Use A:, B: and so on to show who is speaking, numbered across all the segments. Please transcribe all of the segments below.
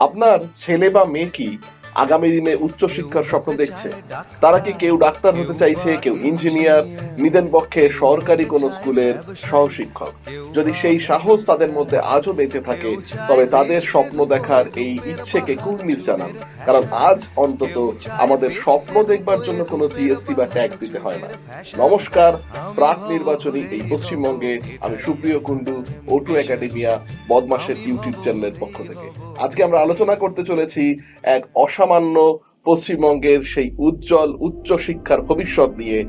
A: আপনার ছেলে বা মেয়ে কি আগামী দিনে উচ্চশিক্ষার স্বপ্ন দেখছে? তারা কি কেউ ডাক্তার হতে চাইছে, কেউ ইঞ্জিনিয়ার, নিদেন পক্ষে সরকারি কোনো স্কুলের সহশিক্ষক? যদি সেই সাহস তাদের মধ্যে আজও বেঁচে থাকে, তবে তাদের স্বপ্ন দেখার এই ইচ্ছেকে কুর্নিশ জানান। কারণ আজ অন্তত আমাদের স্বপ্ন দেখবার জন্য কোনো জিএসটি বা ট্যাক্স দিতে হয় না। নমস্কার, প্রাক নির্বাচনী এই পশ্চিমবঙ্গে আমি সুপ্রিয় কুণ্ডু, O2 একাডেমিয়া বদমাসের ইউটিউব চ্যানেলের পক্ষ থেকে। আজকে আমরা আলোচনা করতে চলেছি এক অসামান্য পশ্চিমবঙ্গের সেই উজ্জ্বল উচ্চশিক্ষার ভবিষ্যৎ নিয়ে,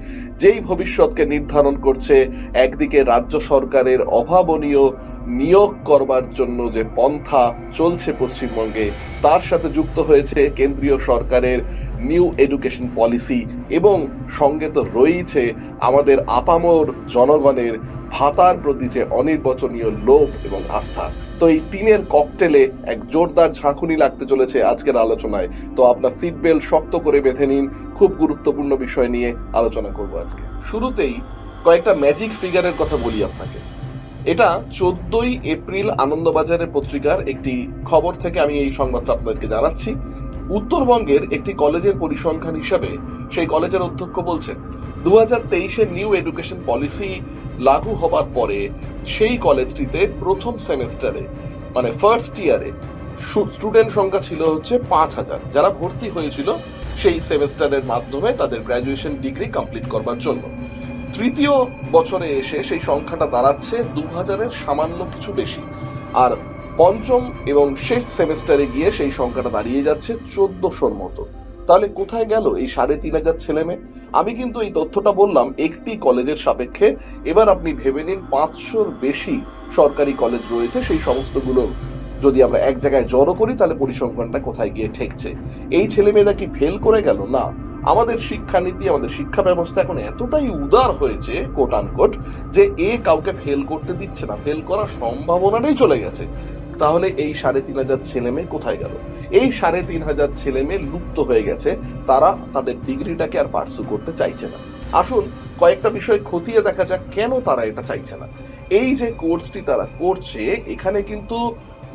A: যেই ভবিষ্যৎকে নির্ধারণ করছে একদিকে রাজ্য সরকারের অভাবনীয় নিয়োগ করবার জন্য যে পন্থা চলছে পশ্চিমবঙ্গে, তার সাথে যুক্ত হয়েছে কেন্দ্রীয় সরকারের নিউ এডুকেশন পলিসি, এবং সঙ্গে তো রয়েছে আমাদের আপামর জনগণের ভাতার প্রতি যে অনির্বচনীয় লোভ এবং আস্থা। তো এই তিনের ককটেলে এক জোরদার ঝাঁকুনি লাগতে চলেছে আজকের আলোচনায়। তো আপনার সিট বেল্ট শক্ত করে বেঁধে নিন, খুব গুরুত্বপূর্ণ বিষয় নিয়ে আলোচনা করব আজকে। শুরুতেই কয়েকটা ম্যাজিক ফিগারের কথা বলি আপনাকে। এটা 14ই এপ্রিল আনন্দবাজারের পত্রিকার একটি খবর থেকে আমি এই সংবাদটা আপনাদেরকে জানাচ্ছি। উত্তরবঙ্গের একটি কলেজের পরিসংখ্যান হিসাবে সেই কলেজের অধ্যক্ষ বলছেন, 2023-এর নিউ এডুকেশন পলিসি লাগু হবার পরে সেই কলেজটিতে প্রথম সেমেস্টারে, মানে ফার্স্ট ইয়ারে, স্টুডেন্ট সংখ্যা ছিল হচ্ছে 5,000, যারা ভর্তি হয়েছিল সেই সেমেস্টারের মাধ্যমে তাদের গ্র্যাজুয়েশন ডিগ্রি কমপ্লিট করবার জন্য। তৃতীয় বছরে এসে সেই সংখ্যাটা দাঁড়াচ্ছে 2,000-এর সামান্য কিছু বেশি, আর পঞ্চম এবং শেষ সেমেস্টারে গিয়ে সেই সংখ্যাটা দাঁড়িয়ে যাচ্ছে 1400-র মতো। তাহলে কোথায় গেল এই 3,500 ছেলে মেয়ে? আমি কিন্তু এই তথ্যটা বললাম একটি কলেজের সাপেক্ষে। এবার আপনি ভেবে নিন 500-র বেশি সরকারি কলেজ রয়েছে, সেই সমস্তগুলো যদি আমরা এক জায়গায় জড়ো করি তাহলে পরিসংখ্যানটা কোথায় গিয়ে ঠেকছে। এই ছেলেমেয়েরা কি ফেল করে গেল? না, আমাদের শিক্ষানীতি, আমাদের শিক্ষা ব্যবস্থা এখন এতটাই উদার হয়েছে কোট আনকোট, যে কাউকে ফেল করতে দিচ্ছে না, ফেল করার সম্ভাবনাটাই চলে গেছে। তাহলে এই 3,500 ছেলে মেয়ে কোথায় গেল? এই 3,500 ছেলে মেয়ে লুপ্ত হয়ে গেছে, তারা তাদের ডিগ্রিটাকে আর পার্সু করতে চাইছে না। আসুন কয়েকটা বিষয় খতিয়ে দেখা যাক কেন তারা এটা চাইছে না। এই যে কোর্সটি তারা করছে, এখানে কিন্তু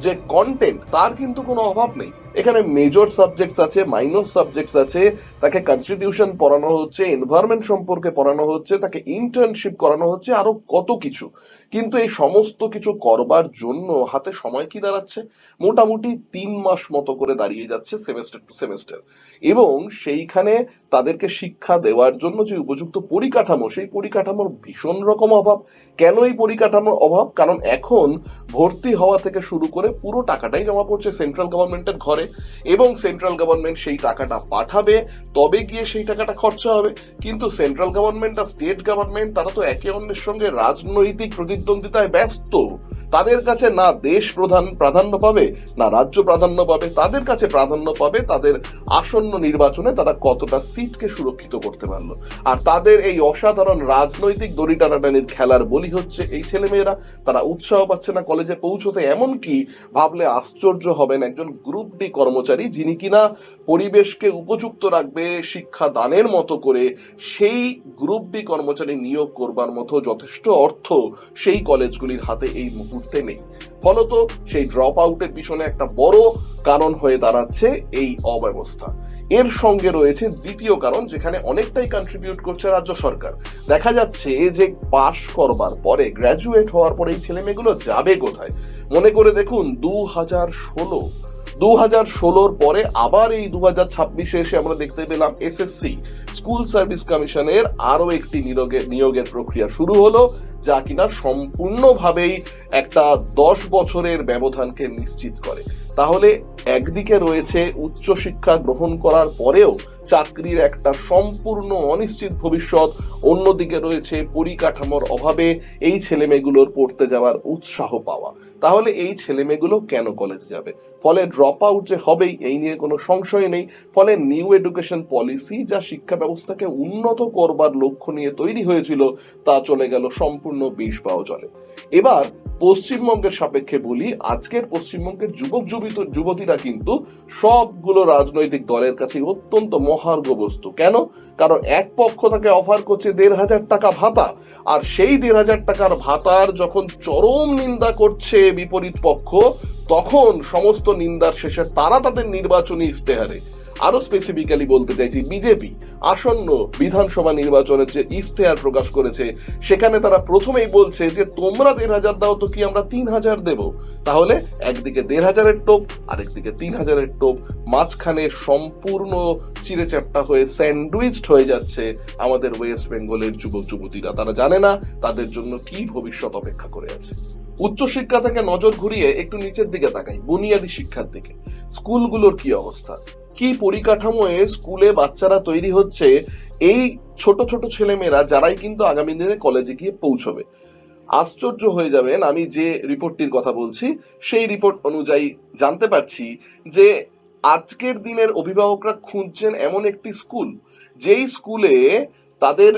A: যে কন্টেন্ট, তার কিন্তু কোনো অভাব নেই। এখানে মেজর সাবজেক্টস আছে, মাইনর সাবজেক্টস আছে, তাকে কনস্টিটিউশন পড়ানো হচ্ছে, এনভায়রনমেন্ট সম্পর্কে পড়ানো হচ্ছে, তাকে ইন্টার্নশিপ করানো হচ্ছে, আরো কত কিছু। কিন্তু এই সমস্ত কিছু করবার জন্য হাতে সময় কি দাঁড়াচ্ছে? মোটামুটি 3 মাস মতো করে দাঁড়িয়ে যাচ্ছে সেমেস্টার টু সেমেস্টার। এবং সেইখানে তাদেরকে শিক্ষা দেওয়ার জন্য যে উপযুক্ত পরিকাঠামো, সেই পরিকাঠামোর ভীষণ রকম অভাব। কেন এই পরিকাঠামোর অভাব? কারণ এখন ভর্তি হওয়া থেকে শুরু করে পুরো টাকাটাই জমা পড়ছে সেন্ট্রাল গভর্নমেন্টের ঘরে, এবং সেন্ট্রাল গভর্নমেন্ট সেই টাকাটা পাঠাবে, তবে গিয়ে সেই টাকাটা খরচা হবে। কিন্তু সেন্ট্রাল গভর্নমেন্ট আর স্টেট গভর্নমেন্ট তারা তো একে অন্যের সঙ্গে রাজনৈতিক প্রতিদ্বন্দ্বিতায় ব্যস্ত। তাদের কাছে না দেশ প্রাধান্য পাবে, না রাজ্য প্রাধান্য পাবে। তাদের কাছে প্রাধান্য পাবে তাদের আসন্ন নির্বাচনে তারা কতটা সিটকে সুরক্ষিত করতে পারলো। আর তাদের এই অসাধারণ রাজনৈতিক দড়ি টানাটানির খেলার বলি হচ্ছে এই ছেলেমেয়েরা। তারা উৎসাহ পাচ্ছে না কলেজে পৌঁছতে। এমনকি ভাবলে আশ্চর্য হবেন, একজন গ্রুপ ডি কর্মচারী, যিনি কিনা পরিবেশকে উপযুক্ত রাখবে শিক্ষা দানের মতো করে, সেই গ্রুপ ডি কর্মচারী নিয়োগ করবার মতো যথেষ্ট অর্থ সেই কলেজগুলির হাতে এই মুহূর্তে নেই। ফলত সেই ড্রপ আউটের পিছনে একটা বড় কারণ হয়ে দাঁড়াচ্ছে এই অব্যবস্থা। এর সঙ্গে রয়েছে দ্বিতীয় কারণ, যেখানে অনেকটাই কন্ট্রিবিউট করছে রাজ্য সরকার। দেখা যাচ্ছে যে পাশ করবার পরে, গ্র্যাজুয়েট হওয়ার পরে এই ছেলে মেয়েগুলো যাবে কোথায়? মনে করে দেখুন, 2016-র পরে আবার এই 2026-এ এসে আমরা দেখতে পেলাম এসএসসি, স্কুল সার্ভিস কমিশনের আরো একটি নিয়োগের প্রক্রিয়া শুরু হলো, যা কিনা সম্পূর্ণভাবেই একটা 10 বছরের ব্যবধানকে নিশ্চিত করে। তাহলে একদিকে রয়েছে উচ্চশিক্ষা গ্রহণ করার পরেও চাকরির একটা সম্পূর্ণ অনিশ্চিত ভবিষ্যৎ, অন্যদিকে রয়েছে পরিকাঠামোর অভাবে এই ছেলেমেয়েগুলোর পড়তে যাওয়ার উৎসাহ পাওয়া। তাহলে এই ছেলেমেয়েগুলো কেন কলেজে যাবে? ফলে ড্রপ আউট যে হবেই, এই নিয়ে কোনো সংশয় নেই। ফলে নিউ এডুকেশন পলিসি, যা শিক্ষা ব্যবস্থাকে উন্নত করবার লক্ষ্য নিয়ে তৈরি হয়েছিল, তা চলে গেল সম্পূর্ণ বিষ পাও জলে। এবার পশ্চিমবঙ্গের সাপেক্ষে বলি, আজকের পশ্চিমবঙ্গের যুবতীরা কিন্তু সবগুলো রাজনৈতিক দলের কাছে অত্যন্ত মহার্ঘ বস্তু। কেন? কারণ এক পক্ষ তাকে অফার করছে 1,500 টাকা ভাতা, আর সেই 1,500 টাকার ভাতার যখন চরম নিন্দা করছে বিপরীত পক্ষ, তখন সমস্ত নিন্দার শেষে তারা তাদের নির্বাচনী ইস্তেহারে, আরো স্পেসিফিক্যালি বলতে চাইছি বিজেপি আসন্ন বিধানসভা নির্বাচনের যে ইস্তেহার প্রকাশ করেছে, সেখানে তারা প্রথমেই বলছে যে তোমরা 1,500 দাও তো কি আমরা 3,000 দেব। তাহলে একদিকে 1,500-এর টোপ, আরেকদিকে 3,000-এর টোপ, মাঝখানে সম্পূর্ণ চিড়েচ্যাপ্টা হয়ে স্যান্ডউইচড হয়ে যাচ্ছে আমাদের ওয়েস্ট বেঙ্গলের যুবক যুবতীরা। তারা জানে না তাদের জন্য কি ভবিষ্যৎ অপেক্ষা করে আছে। উচ্চশিক্ষা থেকে নজর ঘুরিয়ে একটু নিচের দিকে তাকাই, বুনিয়াদী শিক্ষার দিকে। স্কুলগুলোর কি অবস্থা, কি পরিকাঠামোয় স্কুলে বাচ্চারা তৈরি হচ্ছে, এই ছোট ছোট ছেলেমেয়েরা যারাই কিন্তু আগামী দিনে কলেজে গিয়ে পৌঁছবে। আশ্চর্য হয়ে যাবেন, আমি যে রিপোর্টটির কথা বলছি সেই রিপোর্ট অনুযায়ী জানতে পারছি যে আজকের দিনের অভিভাবকরা খুঁজছেন এমন একটি স্কুল, যেই স্কুলে তাদের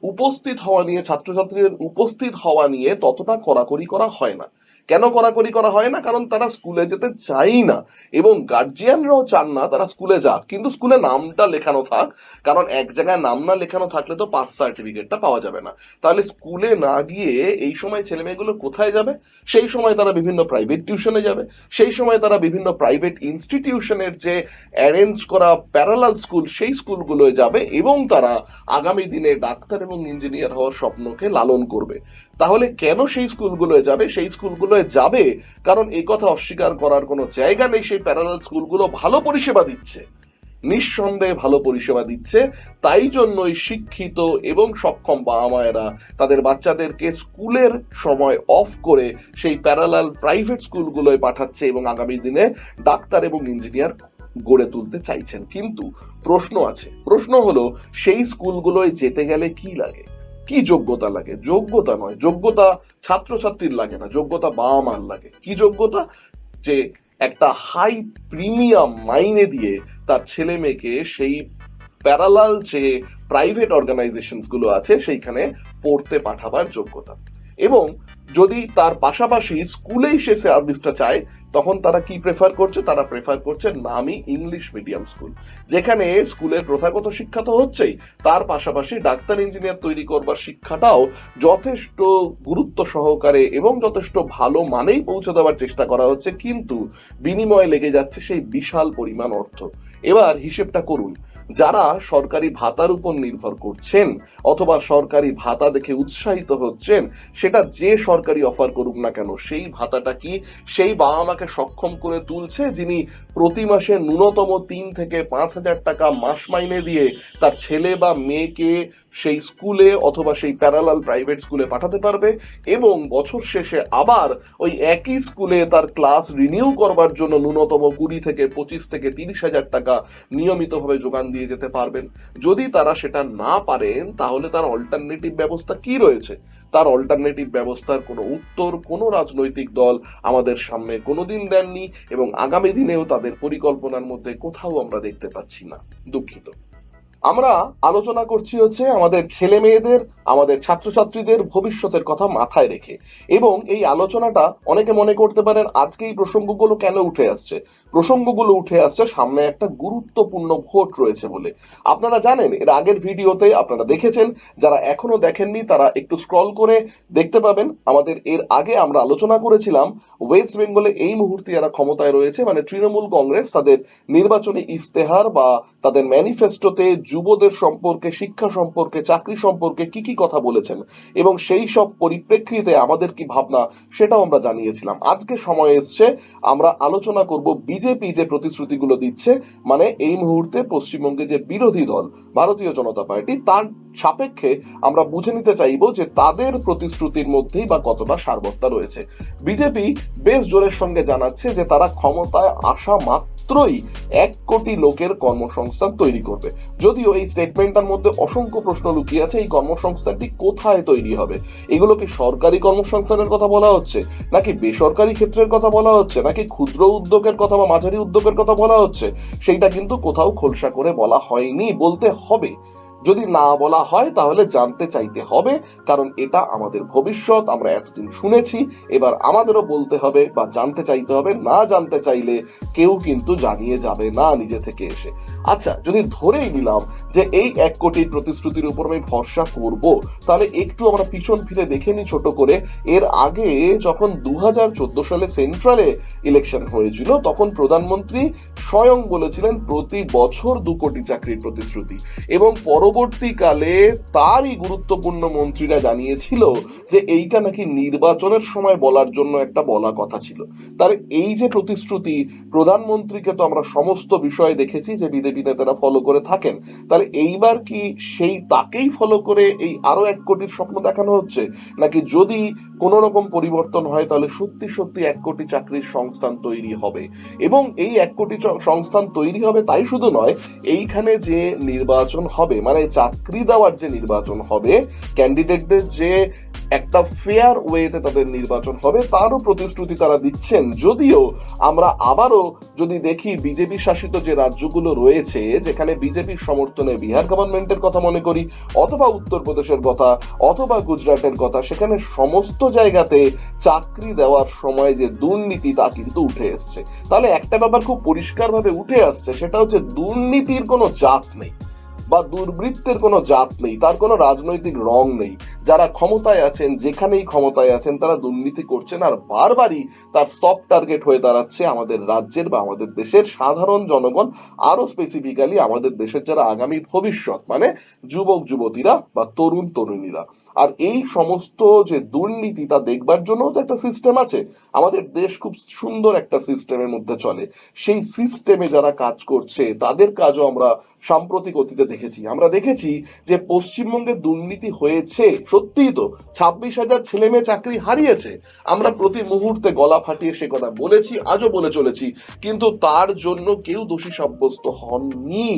A: উপস্থিত হওয়া নিয়ে, ছাত্রছাত্রীদের উপস্থিত হওয়া নিয়ে ততটা কড়াকড়ি করা হয় না। কেন কড়াকড়ি করা হয় না? কারণ তারা স্কুলে যেতে চাই না, এবং গার্জিয়ানরাও চান না তারা স্কুলে যাক, কিন্তু স্কুলে নামটা লেখানো থাক। কারণ এক জায়গায় নাম না লেখানো থাকলে তো পাস সার্টিফিকেটটা পাওয়া যাবে না। তাহলে স্কুলে না গিয়ে এই সময় ছেলেমেয়েগুলো কোথায় যাবে? সেই সময় তারা বিভিন্ন প্রাইভেট টিউশনে যাবে, সেই সময় তারা বিভিন্ন প্রাইভেট ইনস্টিটিউশনের যে অ্যারেঞ্জ করা প্যারালাল স্কুল, সেই স্কুলগুলোয় যাবে, এবং তারা আগামী দিনে ডাক্তার এবং ইঞ্জিনিয়ার হওয়ার স্বপ্নকে লালন করবে। তাহলে কেন সেই স্কুলগুলোয় যাবে? সেই স্কুলগুলোয় যাবে কারণ এই কথা অস্বীকার করার কোনো জায়গা নেই, সেই প্যারালাল স্কুলগুলো ভালো পরিষেবা দিচ্ছে, নিঃসন্দেহে ভালো পরিষেবা দিচ্ছে। তাই জন্যই শিক্ষিত এবং সক্ষম বাবা মায়েরা তাদের বাচ্চাদেরকে স্কুলের সময় অফ করে সেই প্যারালাল প্রাইভেট স্কুলগুলোয় পাঠাচ্ছে, এবং আগামী দিনে ডাক্তার এবং ইঞ্জিনিয়ার গড়ে তুলতে চাইছেন। কিন্তু প্রশ্ন আছে, প্রশ্ন হলো সেই স্কুলগুলোয় যেতে গেলে কি লাগে, কি যোগ্যতা লাগে? যোগ্যতা নয়, যোগ্যতা ছাত্রছাত্রীর লাগে না, যোগ্যতা বাবা মার লাগে। কি যোগ্যতা? যে একটা হাই প্রিমিয়াম মাইনে দিয়ে তার ছেলে মেয়েকে সেই প্যারালাল যে প্রাইভেট অর্গানাইজেশনস গুলো আছে সেইখানে পড়তে পাঠাবার যোগ্যতা। এবং যদি তার পাশাপাশি স্কুলেই সে সার্ভিসটা চায়, তখন তারা কি প্রেফার করছে? তারা প্রেফার করছে নামি ইংলিশ মিডিয়াম স্কুল, যেখানে স্কুলের প্রথাগত শিক্ষা তো হচ্ছেই, তার পাশাপাশি ডাক্তার ইঞ্জিনিয়ার তৈরি করবার শিক্ষাটাও যথেষ্ট গুরুত্ব সহকারে এবং যথেষ্ট ভালো মানেই পৌঁছে দেওয়ার চেষ্টা করা হচ্ছে, কিন্তু বিনিময়ে লেগে যাচ্ছে সেই বিশাল পরিমাণ অর্থ। এবার হিসেবটা করুন, যারা সরকারি ভাতার উপর নির্ভর করছেন অথবা সরকারি ভাতা দেখে উৎসাহিত হচ্ছেন, সেটা যে সরকারি অফার করুক না কেন, সেই ভাতাটা কি সেই বাবা মাকে সক্ষম করে তুলছে যিনি প্রতি মাসে ন্যূনতম 3 থেকে 5,000 টাকা মাস মাইনে দিয়ে তার ছেলে বা মেয়েকে সেই স্কুলে অথবা সেই প্যারালাল প্রাইভেট স্কুলে পাঠাতে পারবে, এবং বছর শেষে আবার ওই একই স্কুলে তার ক্লাস রিনিউ করবার জন্য ন্যূনতম 20 থেকে 25 থেকে 30,000 টাকা নিয়মিতভাবে যোগান দিয়ে যেতে পারবেন? যদি তারা সেটা না পারেন, তাহলে তার অল্টারনেটিভ ব্যবস্থা কি রয়েছে? তার অল্টারনেটিভ ব্যবস্থার কোনো উত্তর কোনো রাজনৈতিক দল আমাদের সামনে কোনোদিন দেননি, এবং আগামী দিনেও তাদের পরিকল্পনার মধ্যে কোথাও আমরা দেখতে পাচ্ছি না। দুঃখিত। আমরা আলোচনা করছি হচ্ছে আমাদের ছেলে মেয়েদের, আমাদের ছাত্রছাত্রীদের ভবিষ্যতের কথা মাথায় রেখে, এবং এই আলোচনাটা অনেকে মনে করতে পারেন আজকে এই প্রসঙ্গগুলো কেন উঠে আসছে। প্রসঙ্গগুলো উঠে আসছে সামনে একটা গুরুত্বপূর্ণ ভোট রয়েছে বলে। আপনারা জানেন, এর আগের ভিডিওতে আপনারা দেখেছেন, যারা এখনো দেখেননি তারা একটু স্ক্রল করে দেখতে পাবেন। আমাদের এর আগে আমরা আলোচনা করেছিলাম ওয়েস্ট বেঙ্গলে এই মুহূর্তে যারা ক্ষমতায় রয়েছে, মানে তৃণমূল কংগ্রেস, তাদের নির্বাচনী ইস্তেহার বা তাদের ম্যানিফেস্টোতে যুবদের সম্পর্কে, শিক্ষা সম্পর্কে, চাকরি সম্পর্কে কি কি কথা বলেছেন, এবং সেই সব পরিপ্রেক্ষিতে আমাদের কি ভাবনা সেটাও আমরা জানিয়েছিলাম। আজকে সময় এসছে আমরা আলোচনা করব বিজেপি যে প্রতিশ্রুতিগুলো দিচ্ছে, মানে এই মুহূর্তে পশ্চিমবঙ্গে যে বিরোধী দল ভারতীয় জনতা পার্টি, তার সাপেক্ষে আমরা বুঝে নিতে চাইব যে তাদের প্রতিশ্রুতির মধ্যেই বা কতটা সারবত্তা রয়েছে। বিজেপি বেশ জোরের সঙ্গে জানাচ্ছে যে তারা ক্ষমতায় আসা মাত্রই 1 কোটি লোকের কর্মসংস্থান তৈরি করবে। যদিও এই স্টেটমেন্টটার মধ্যে অসংখ্য প্রশ্ন লুকিয়ে আছে। এই কর্মসংস্থানটি কোথায় তৈরি হবে? এগুলো কি সরকারি কর্মসংস্থানের কথা বলা হচ্ছে, নাকি বেসরকারি ক্ষেত্রের কথা বলা হচ্ছে, নাকি ক্ষুদ্র উদ্যোগের কথা বা মাঝারি উদ্যোগের কথা বলা হচ্ছে? সেইটা কিন্তু কোথাও খোলসা করে বলা হয়নি, বলতে হবে। যদি না বলা হয় তাহলে জানতে চাইতে হবে, কারণ এটা আমাদের ভবিষ্যৎ। আমরা এতদিন শুনেছি, এবার আমাদেরও বলতে হবে বা জানতে চাইতে হবে। না জানতে চাইলে কেউ কিন্তু জানিয়ে যাবে না নিজে থেকে এসে। আচ্ছা, যদি ধরেই নিলাম যে এই 1 কোটির প্রতিশ্রুতির উপর আমি ভরসা করব, তাহলে একটু আমরা পিছন ফিরে দেখে নিই ছোট করে। এর আগে যখন 2014 সালে সেন্ট্রালে ইলেকশন হয়েছিল, তখন প্রধানমন্ত্রী স্বয়ং বলেছিলেন প্রতি বছর 2 কোটি চাকরির প্রতিশ্রুতি, এবং পরবর্তীকালে তারই গুরুত্বপূর্ণ মন্ত্রীরা জানিয়েছিল যে এইটা নাকি নির্বাচনের সময় বলার জন্য একটা বলা কথা ছিল। তাহলে এই যে প্রতিশ্রুতি, প্রধানমন্ত্রীকে তো আমরা সমস্ত বিষয়ে দেখেছি যে বিজেপি নেতারা ফলো করে থাকেন। তাহলে এইবার কি সেই তাকেই ফলো করে এই আরো 1 কোটির স্বপ্ন দেখানো হচ্ছে, নাকি যদি কোন রকম পরিবর্তন হয় তাহলে সত্যি সত্যি 1 কোটি চাকরির সংস্থান তৈরি হবে? এবং এই 1 কোটি সংস্থান তৈরি হবে তাই শুধু নয়, এইখানে যে নির্বাচন হবে, মানে চাকরি দেওয়ার যে নির্বাচন হবে, ক্যান্ডিডেটদের যে একটা ফেয়ার ওয়েতে তাদের নির্বাচন হবে, তারও প্রতিশ্রুতি তারা দিচ্ছেন। যদিও আমরা আবারও যদি দেখি বিজেপি শাসিত যে রাজ্যগুলো রয়েছে, যেখানে বিজেপির সমর্থনে বিহার গভর্নমেন্টের কথা মনে করি, অথবা উত্তরপ্রদেশের কথা, অথবা গুজরাটের কথা, সেখানে সমস্ত জায়গাতে চাকরি দেওয়ার সময় যে দুর্নীতি তা কিন্তু উঠে এসছে। তাহলে একটা ব্যাপার খুব পরিষ্কারভাবে উঠে আসছে, সেটা হচ্ছে দুর্নীতির কোনো জাত নেই বা দুর্বৃত্তের কোনো জাত নেই, তার কোনো রাজনৈতিক রং নেই। যারা ক্ষমতায় আছেন, যেখানেই ক্ষমতায় আছেন, তারা দুর্নীতি করছেন, আর বারবারই তার সফট টার্গেট হয়ে দাঁড়াচ্ছে আমাদের রাজ্যের বা আমাদের দেশের সাধারণ জনগণ, আরো স্পেসিফিক্যালি আমাদের দেশের যারা আগামী ভবিষ্যৎ, মানে যুবক যুবতীরা বা তরুণ তরুণীরা। আর এই সমস্ত যে দুর্নীতি তা দেখবার জন্য তো একটা সিস্টেম আছে। আমাদের দেশ খুব সুন্দর একটা সিস্টেমের মধ্যে চলে। সেই সিস্টেমে যারা কাজ করছে তাদের কাজও আমরা সাম্প্রতিক অতীতে দেখেছি। আমরা দেখেছি যে পশ্চিমবঙ্গে দুর্নীতি হয়েছে, সত্যিই তো 26,000 ছেলে মেয়ে চাকরি হারিয়েছে। আমরা প্রতি মুহূর্তে গলা ফাটিয়ে সে কথা বলেছি, আজও বলে চলেছি, কিন্তু তার জন্য কেউ দোষী সাব্যস্ত হননি।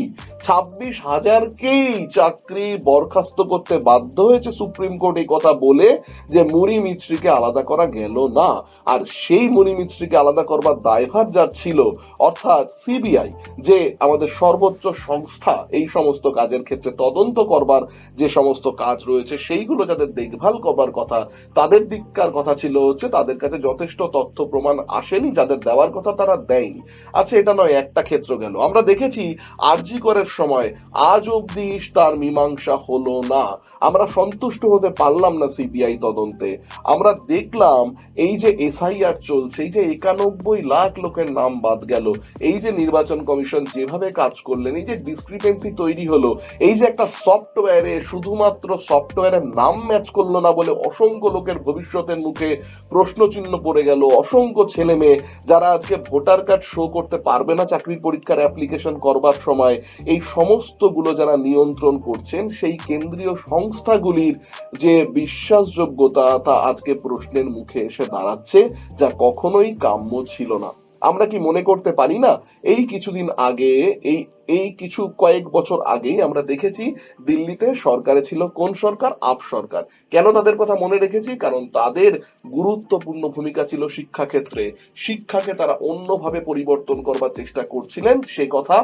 A: 26,000কেই চাকরি বরখাস্ত করতে বাধ্য হয়েছে সুপ্রিম কোর্ট, এই কথা বলে যে মুনি মিস্ত্রিকে আলাদা করা গেল না। আর সেই মুনি মিস্ত্রিকে আলাদা করবার দায়ভার যার ছিল, অর্থাৎ সিবিআই, যে আমাদের সর্বোচ্চ সংস্থা এই সমস্ত কাজের ক্ষেত্রে তদন্ত করবার যে সমস্ত কাজ রয়েছে সেইগুলো যাদের দেখভাল করবার কথা, তাদের দিককার কথা ছিল হচ্ছে তাদের কাছে যথেষ্ট তথ্য প্রমাণ আসেনি, যাদের দেওয়ার কথা তারা দেয়নি। আচ্ছা, এটা নয়, একটা ক্ষেত্র গেল। আমরা দেখেছি আরজি করের সময় আজ অব্দি তার মীমাংসা হলো না। আমরা সন্তুষ্ট হতে পারলাম না সিবিআই তদন্তে। আমরা দেখলাম এই যে এসআইআর চলছে, এই যে 91 লাখ লোকের নাম বাদ গেল, এই যে নির্বাচন কমিশন যেভাবে কাজ করলেন, এই যে ডিসক্রিপেন্সি তৈরি হলো, এই যে একটা সফটওয়্যারে শুধুমাত্র সফটওয়্যারের নাম ম্যাচ করলো না বলে অসংখ্য লোকের ভবিষ্যতের মুখে প্রশ্নচিহ্ন পড়ে গেল, অসংখ্য ছেলে মেয়ে যারা আজকে ভোটার কার্ড শো করতে পারবে না চাকরির পরীক্ষার অ্যাপ্লিকেশন করবার সময়, এই সমস্তগুলো যারা নিয়ন্ত্রণ করছেন সেই কেন্দ্রীয় সংস্থাগুলির যে বিশ্বাসযোগ্যতা তা আজকে প্রশ্নের মুখে এসে দাঁড়াচ্ছে, যা কখনোই কাম্য ছিল না। আমরা কি মনে করতে পারি না এই কিছুদিন আগে, এই এই কিছু কয়েক বছর আগেই আমরা দেখেছি দিল্লিতে সরকারে ছিল কোন সরকার? আপ সরকার। কেন তাদের কথা মনে রেখেছি? কারণ তাদের গুরুত্বপূর্ণ ভূমিকা ছিল শিক্ষাক্ষেত্রে। শিক্ষাকে তারা অন্যভাবে পরিবর্তন করবার চেষ্টা করছিলেন, সে কথা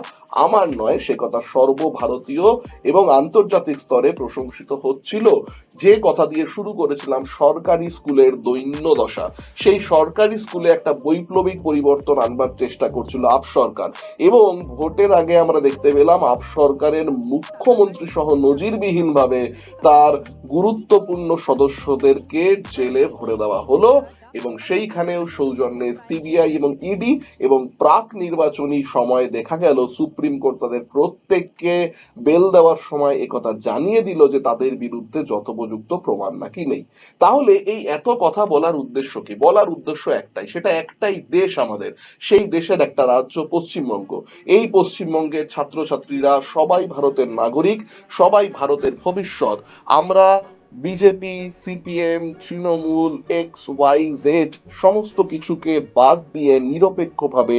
A: আমার নয়, সে কথা সর্বভারতীয় এবং আন্তর্জাতিক স্তরে প্রশংসিত হচ্ছিল। যে কথা দিয়ে শুরু করেছিলাম সরকারি স্কুলের দৈন্য দশা, সেই সরকারি স্কুলে একটা বৈপ্লবিক পরিবর্তন আনবার চেষ্টা করছিল আপ সরকার। এবং ভোটের আগে আমরা দেখতে পেলাম আপ সরকারের মুখ্যমন্ত্রী সহ নজিরবিহীন ভাবে তার গুরুত্বপূর্ণ সদস্যদেরকে জেলে ভরে দেওয়া হলো, এবং সেইখানেও সৌজন্যে সিবিআই এবং ইডি, এবং প্রাক নির্বাচনী সময় দেখা গেল সুপ্রিম কোর্ট তাদের প্রত্যেককে বেল দেওয়ার সময় একথা জানিয়ে দিল যে তাদের বিরুদ্ধে যথোপযুক্ত প্রমাণ নাকি নেই। তাহলে এই এত কথা বলার উদ্দেশ্য কি? বলার উদ্দেশ্য একটাই, সেটা একটাই দেশ আমাদের, সেই দেশের একটা রাজ্য পশ্চিমবঙ্গ। এই পশ্চিমবঙ্গের ছাত্রছাত্রীরা সবাই ভারতের নাগরিক, সবাই ভারতের ভবিষ্যৎ। আমরা BJP, CPM, Trinamool, X Y Z সমস্ত কিছুকে বাদ দিয়ে নিরপেক্ষভাবে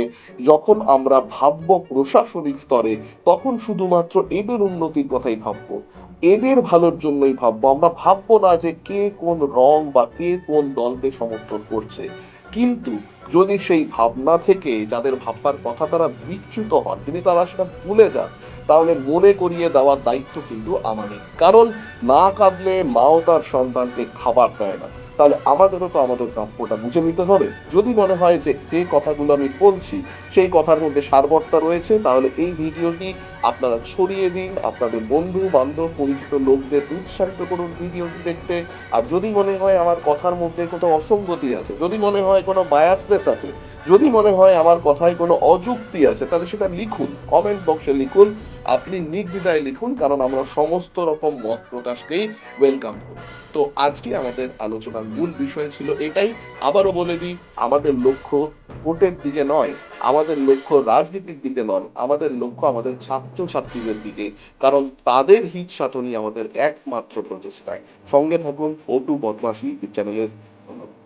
A: যখন আমরা ভাববো প্রশাসনিক স্তরে, তখন শুধুমাত্র এদের উন্নতির কথাই ভাববো, এদের ভালোর জন্যই ভাববো। আমরা ভাববো না যে কে কোন রং বা কে কোন দলকে সমর্থন করছে। কিন্তু যদি সেই ভাবনা থেকে যাদের ভাববার কথা তারা বিচ্যুত হন, যদি তারা সেটা ভুলে যান, তাহলে মনে করিয়ে দেওয়ার দায়িত্ব কিন্তু আমাদের। কারণ না কাঁদলে মাও তার সন্তানকে খাবার দেয় না। তাহলে আমাদেরও তো আমাদের প্রাপ্যটা বুঝে নিতে হবে। যদি মনে হয় যে যে কথাগুলো আমি বলছি সেই কথার মধ্যে সারবত্তা রয়েছে, তাহলে এই ভিডিওটি আপনারা ছড়িয়ে দিন, আপনাদের বন্ধু বান্ধব পরিচিত লোকদের উৎসাহিত করুন ভিডিওটি দেখতে। আর যদি মনে হয় আমার কথার মধ্যে কোথাও অসঙ্গতি আছে, যদি মনে হয় কোনো বায়াসনেস আছে, যদি মনে হয় আমার কথায় কোনো অযুক্তি আছে, তাহলে সেটা লিখুন, কমেন্ট বক্সে লিখুন। আপনি নির্দ্বিধায় লিখুন, কারণ আমরা সমস্ত রকম মত প্রকাশকেই ওয়েলকাম করি। তো আজকে আমাদের আলোচনার মূল বিষয় ছিল এটাই। আবারও বলে দিই, আমাদের লক্ষ্য ভোটের দিকে নয়, আমাদের লক্ষ্য রাজনীতির দিকে নয়, আমাদের লক্ষ্য আমাদের ছাত্রছাত্রীদের দিকে। কারণ তাদের হিত সাধনই আমাদের একমাত্র প্রচেষ্টায়। সঙ্গে থাকুন O2 বদমাশি চ্যানেলের। ধন্যবাদ।